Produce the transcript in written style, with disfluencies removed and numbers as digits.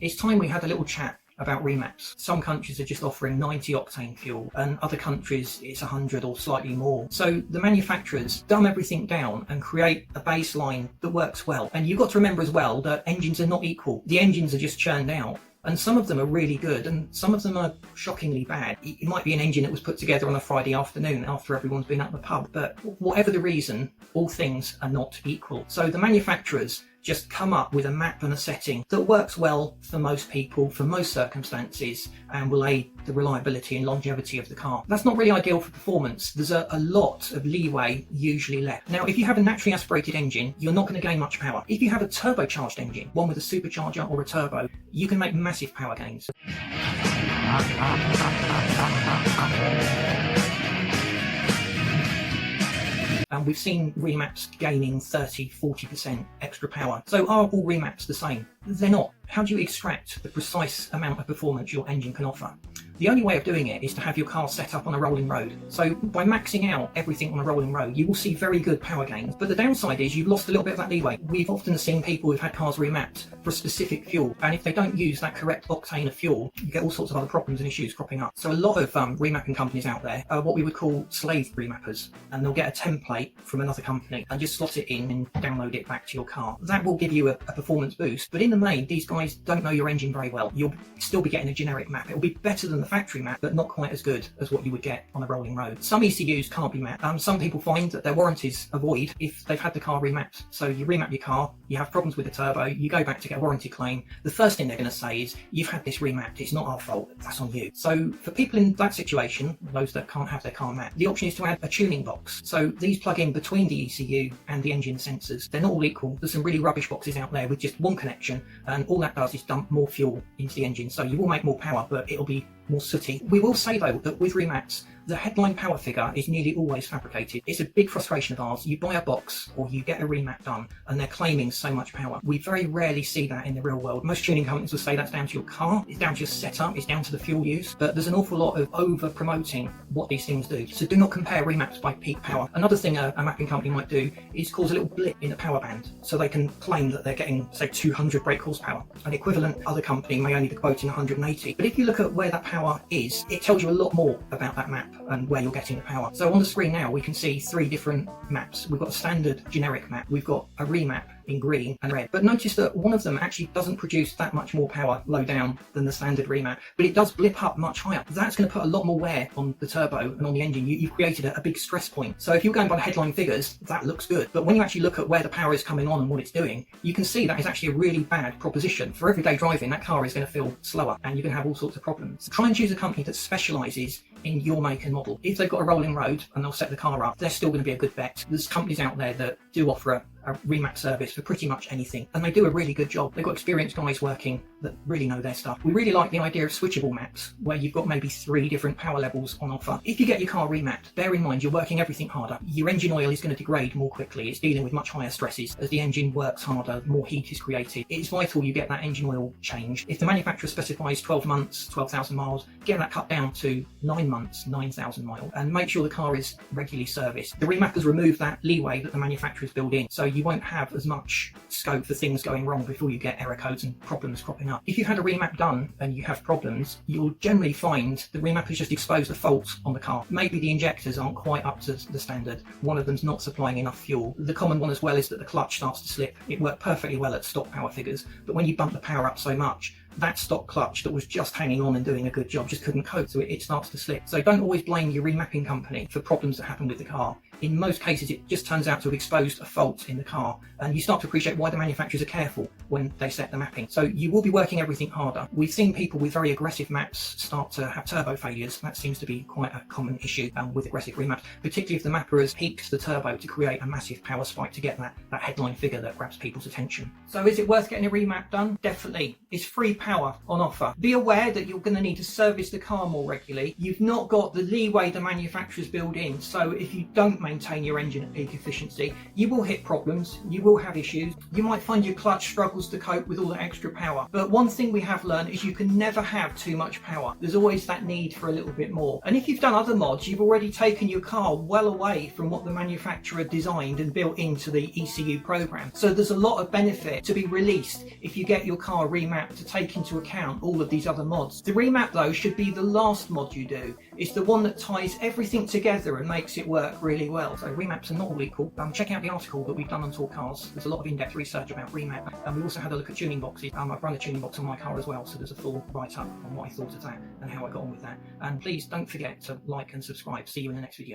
It's time we had a little chat about remaps. Some countries are just offering 90 octane fuel and other countries it's 100 or slightly more. So the manufacturers dumb everything down and create a baseline that works well. And you've got to remember as well that engines are not equal. The engines are just churned out. And some of them are really good and some of them are shockingly bad. It might be an engine that was put together on a Friday afternoon after everyone's been at the pub, but whatever the reason, all things are not equal. So the manufacturers just come up with a map and a setting that works well for most people, for most circumstances, and will aid the reliability and longevity of the car. That's not really ideal for performance. There's a lot of leeway usually left. Now, if you have a naturally aspirated engine, you're not going to gain much power. If you have a turbocharged engine, one with a supercharger or a turbo, you can make massive power gains. And we've seen remaps gaining 30–40% extra power. So are all remaps the same? They're not. How do you extract the precise amount of performance your engine can offer? The only way of doing it is to have your car set up on a rolling road. So by maxing out everything on a rolling road, you will see very good power gains. But the downside is you've lost a little bit of that leeway. We've often seen people who've had cars remapped for a specific fuel, and if they don't use that correct octane of fuel, you get all sorts of other problems and issues cropping up. So a lot of remapping companies out there are what we would call slave remappers, and they'll get a template from another company and just slot it in and download it back to your car. That will give you a performance boost, but in the main, these guys don't know your engine very well. You'll still be getting a generic map. It'll be better than the factory map, but not quite as good as what you would get on a rolling road. Some ECUs can't be mapped. Some people find that their warranties are void if they've had the car remapped. So you remap your car, you have problems with the turbo, you go back to get a warranty claim. The first thing they're going to say is, you've had this remapped, it's not our fault, that's on you. So for people in that situation, those that can't have their car mapped, the option is to add a tuning box. So these plug in between the ECU and the engine sensors. They're not all equal. There's some really rubbish boxes out there with just one connection, and all that does is dump more fuel into the engine. So you will make more power, but it'll be more sooty. We will say though that with remaps, the headline power figure is nearly always fabricated. It's a big frustration of ours. You buy a box or you get a remap done and they're claiming so much power. We very rarely see that in the real world. Most tuning companies will say that's down to your car, it's down to your setup, it's down to the fuel use, but there's an awful lot of over promoting what these things do. So do not compare remaps by peak power. Another thing a mapping company might do is cause a little blip in the power band so they can claim that they're getting, say, 200 brake horsepower. An equivalent other company may only be quoting 180. But if you look at where that power is, it tells you a lot more about that map and where you're getting the power. So on the screen now we can see three different maps. We've got a standard generic map, we've got a remap in green and red, but notice that one of them actually doesn't produce that much more power low down than the standard remap, but it does blip up much higher. That's going to put a lot more wear on the turbo and on the engine. You've created a big stress point. So if you're going by the headline figures, that looks good, but when you actually look at where the power is coming on and what it's doing, you can see that is actually a really bad proposition. For everyday driving, that car is going to feel slower and you're going to have all sorts of problems. So try and choose a company that specialises in your make and model. If they've got a rolling road and they'll set the car up, they're still going to be a good bet. There's companies out there that do offer a remap service for pretty much anything, and they do a really good job. They've got experienced guys working that really know their stuff. We really like the idea of switchable maps where you've got maybe 3 different power levels on offer. If you get your car remapped, bear in mind you're working everything harder. Your engine oil is going to degrade more quickly. It's dealing with much higher stresses. As the engine works harder, more heat is created. It's vital you get that engine oil changed. If the manufacturer specifies 12 months, 12,000 miles, get that cut down to 9 months, 9,000 miles, and make sure the car is regularly serviced. The remappers remove that leeway that the manufacturers build in, so you won't have as much scope for things going wrong before you get error codes and problems cropping up. If you've had a remap done and you have problems, you'll generally find the remap has just exposed a fault on the car. Maybe the injectors aren't quite up to the standard. One of them's not supplying enough fuel. The common one as well is that the clutch starts to slip. It worked perfectly well at stock power figures, but when you bump the power up so much, that stock clutch that was just hanging on and doing a good job just couldn't cope, so it starts to slip. So don't always blame your remapping company for problems that happen with the car. In most cases, it just turns out to have exposed a fault in the car, and you start to appreciate why the manufacturers are careful when they set the mapping. So you will be working everything harder. We've seen people with very aggressive maps start to have turbo failures. That seems to be quite a common issue with aggressive remaps, particularly if the mapper has peaked the turbo to create a massive power spike to get that headline figure that grabs people's attention. So is it worth getting a remap done? Definitely. It's free power on offer. Be aware that you're going to need to service the car more regularly. You've not got the leeway the manufacturers build in, so if you don't make maintain your engine at peak efficiency. You will hit problems, you will have issues, you might find your clutch struggles to cope with all that extra power. But one thing we have learned is you can never have too much power. There's always that need for a little bit more. And if you've done other mods, you've already taken your car well away from what the manufacturer designed and built into the ECU program. So there's a lot of benefit to be released if you get your car remapped to take into account all of these other mods. The remap though should be the last mod you do. It's the one that ties everything together and makes it work really well. So remaps are not all equal. Check out the article that we've done on TorqueCars. There's a lot of in-depth research about remap. And we also had a look at tuning boxes. I've run a tuning box on my car as well, so there's a full write-up on what I thought of that and how I got on with that. And please don't forget to like and subscribe. See you in the next video.